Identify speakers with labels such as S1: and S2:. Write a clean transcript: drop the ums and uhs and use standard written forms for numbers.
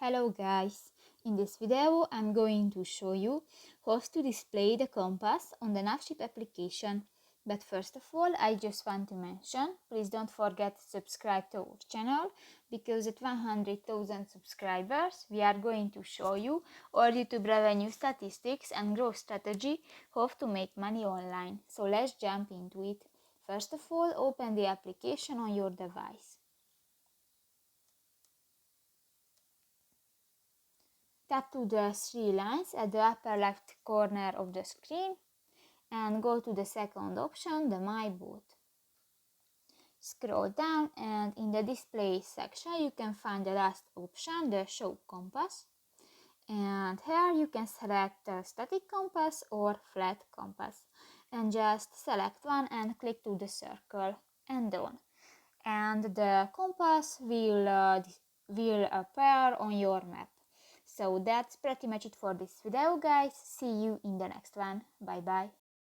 S1: Hello guys, in this video I'm going to show you how to display the compass on the NavShip application. But first of all, I just want to mention, please don't forget to subscribe to our channel, because at 100,000 subscribers we are going to show you our YouTube revenue statistics and growth strategy, how to make money online. So let's jump into it. First of all, open the application on your device. Tap to the three lines at the upper left corner of the screen and go to the second option, the My Boat. Scroll down and in the display section you can find the last option, the Show Compass. And here you can select a static compass or flat compass. And just select one and click to the circle and done. And the compass will appear on your map. So that's pretty much it for this video, guys. See you in the next one. Bye bye.